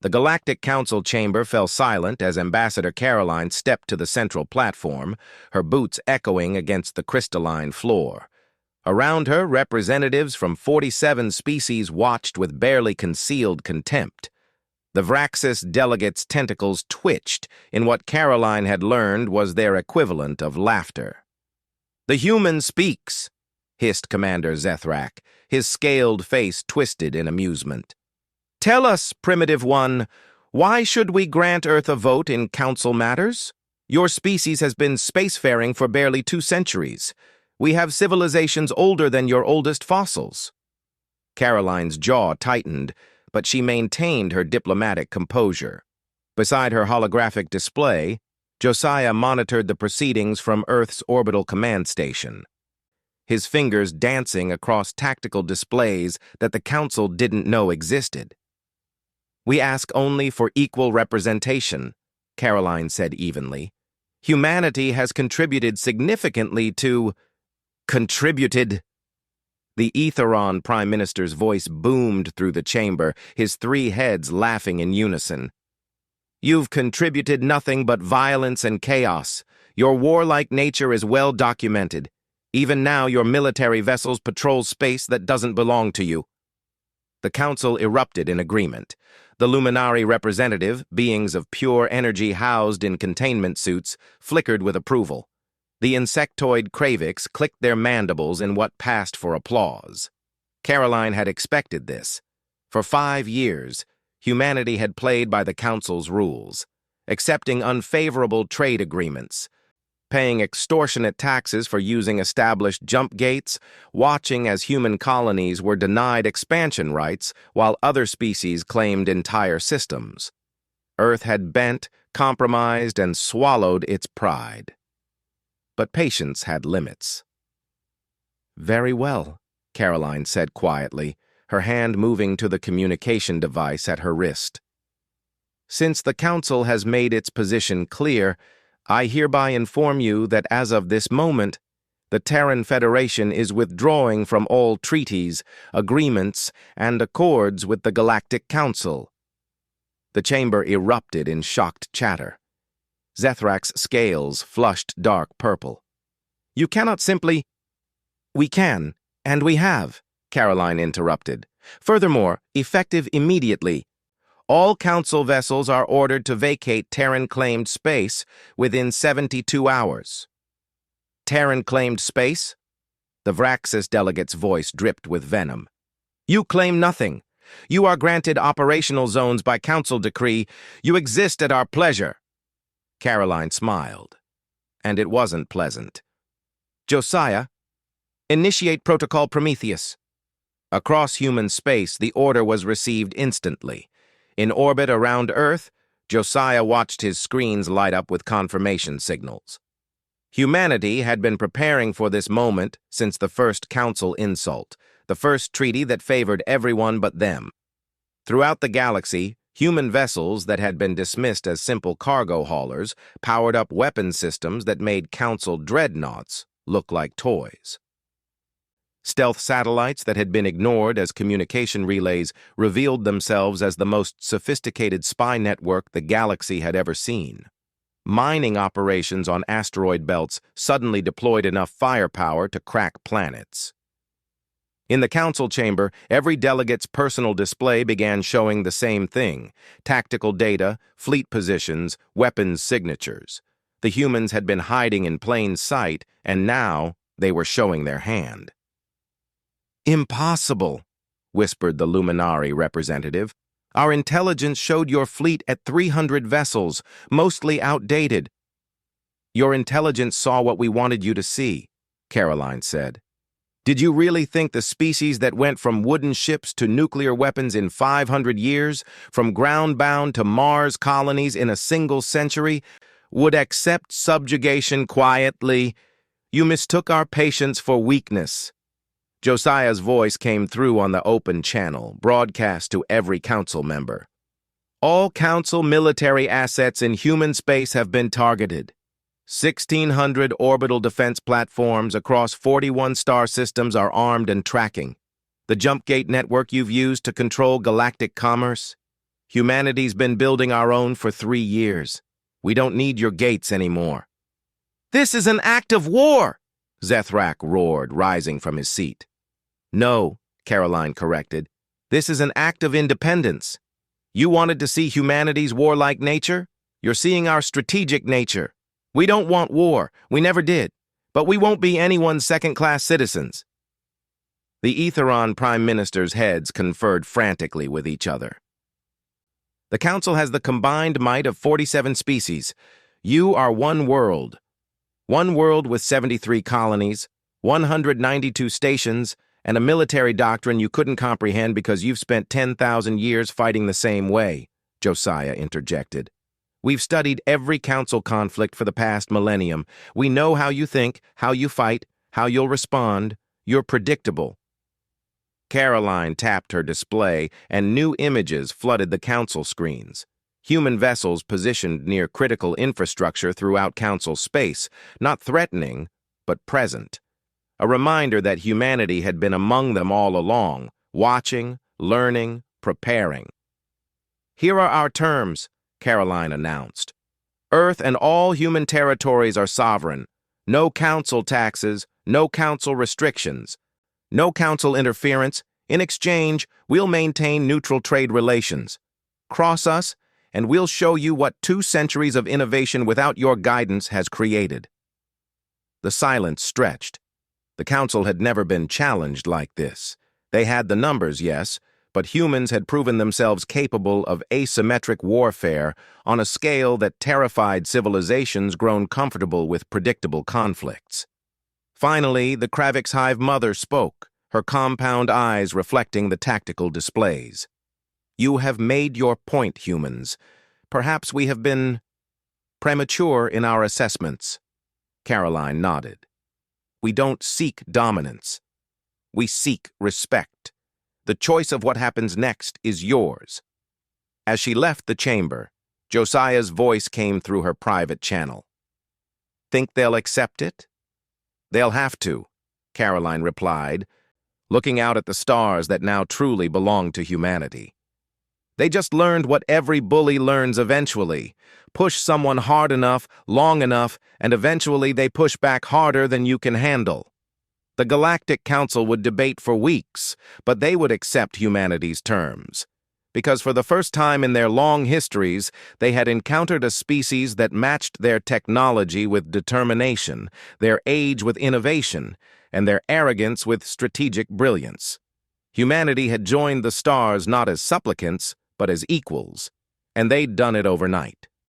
The Galactic Council chamber fell silent as Ambassador Caroline stepped to the central platform, her boots echoing against the crystalline floor. Around her, representatives from 47 species watched with barely concealed contempt. The Vraxis delegates' tentacles twitched in what Caroline had learned was their equivalent of laughter. "The human speaks," hissed Commander Zethrak, his scaled face twisted in amusement. "Tell us, Primitive One, why should we grant Earth a vote in council matters? Your species has been spacefaring for barely 2 centuries. We have civilizations older than your oldest fossils." Caroline's jaw tightened, but she maintained her diplomatic composure. Beside her holographic display, Josiah monitored the proceedings from Earth's orbital command station, his fingers dancing across tactical displays that the Council didn't know existed. "We ask only for equal representation," Caroline said evenly. "Humanity has contributed significantly to—" Contributed? The Etheron Prime Minister's voice boomed through the chamber, his 3 heads laughing in unison. "You've contributed nothing but violence and chaos. Your warlike nature is well documented. Even now, your military vessels patrol space that doesn't belong to you." The Council erupted in agreement. The Luminari representative, beings of pure energy housed in containment suits, flickered with approval. The insectoid Kravix clicked their mandibles in what passed for applause. Caroline had expected this. For 5 years, humanity had played by the Council's rules, accepting unfavorable trade agreements, paying extortionate taxes for using established jump gates, watching as human colonies were denied expansion rights while other species claimed entire systems. Earth had bent, compromised, and swallowed its pride. But patience had limits. "Very well," Caroline said quietly, her hand moving to the communication device at her wrist. "Since the Council has made its position clear, I hereby inform you that as of this moment, the Terran Federation is withdrawing from all treaties, agreements, and accords with the Galactic Council." The chamber erupted in shocked chatter. Zethrak's scales flushed dark purple. "You cannot simply—" "We can, and we have," Caroline interrupted. "Furthermore, effective immediately, all Council vessels are ordered to vacate Terran-claimed space within 72 hours. "Terran-claimed space?" The Vraxis delegate's voice dripped with venom. "You claim nothing. You are granted operational zones by Council decree. You exist at our pleasure." Caroline smiled, and it wasn't pleasant. "Josiah, initiate Protocol Prometheus." Across human space, the order was received instantly. In orbit around Earth, Josiah watched his screens light up with confirmation signals. Humanity had been preparing for this moment since the first Council insult, the first treaty that favored everyone but them. Throughout the galaxy, human vessels that had been dismissed as simple cargo haulers powered up weapon systems that made Council dreadnoughts look like toys. Stealth satellites that had been ignored as communication relays revealed themselves as the most sophisticated spy network the galaxy had ever seen. Mining operations on asteroid belts suddenly deployed enough firepower to crack planets. In the Council chamber, every delegate's personal display began showing the same thing: tactical data, fleet positions, weapons signatures. The humans had been hiding in plain sight, and now they were showing their hand. "Impossible," whispered the Luminari representative. "Our intelligence showed your fleet at 300 vessels, mostly outdated." "Your intelligence saw what we wanted you to see," Caroline said. "Did you really think the species that went from wooden ships to nuclear weapons in 500 years, from ground-bound to Mars colonies in a single century, would accept subjugation quietly? You mistook our patience for weakness." Josiah's voice came through on the open channel, broadcast to every Council member. "All Council military assets in human space have been targeted. 1,600 orbital defense platforms across 41 star systems are armed and tracking. The jump gate network you've used to control galactic commerce, Humanity's been building our own for 3 years. We don't need your gates anymore." "This is an act of war!" Zethrak roared, rising from his seat. "No," Caroline corrected. "This is an act of independence. You wanted to see humanity's warlike nature? You're seeing our strategic nature. We don't want war. We never did. But we won't be anyone's second-class citizens." The Aetheron prime ministers' heads conferred frantically with each other. "The Council has the combined might of 47 species. You are one world. One world with 73 colonies, 192 stations, and a military doctrine you couldn't comprehend because you've spent 10,000 years fighting the same way," Josiah interjected. "We've studied every council conflict for the past millennium. We know how you think, how you fight, how you'll respond. You're predictable." Caroline tapped her display, and new images flooded the council screens. Human vessels positioned near critical infrastructure throughout council space, not threatening, but present. A reminder that humanity had been among them all along, watching, learning, preparing. "Here are our terms," Caroline announced. "Earth and all human territories are sovereign. No council taxes, no council restrictions, no council interference. In exchange, we'll maintain neutral trade relations. Cross us, and we'll show you what 2 centuries of innovation without your guidance has created." The silence stretched. The council had never been challenged like this. They had the numbers, yes, but humans had proven themselves capable of asymmetric warfare on a scale that terrified civilizations grown comfortable with predictable conflicts. Finally, the Kravix Hive mother spoke, her compound eyes reflecting the tactical displays. "You have made your point, humans. Perhaps we have been premature in our assessments." Caroline nodded. "We don't seek dominance. We seek respect. The choice of what happens next is yours." As she left the chamber, Josiah's voice came through her private channel. "Think they'll accept it?" "They'll have to," Caroline replied, looking out at the stars that now truly belonged to humanity. "They just learned what every bully learns eventually. Push someone hard enough, long enough, and eventually they push back harder than you can handle. The Galactic Council would debate for weeks, but they would accept humanity's terms. Because for the first time in their long histories, they had encountered a species that matched their technology with determination, their age with innovation, and their arrogance with strategic brilliance. Humanity had joined the stars not as supplicants, but as equals, and they'd done it overnight.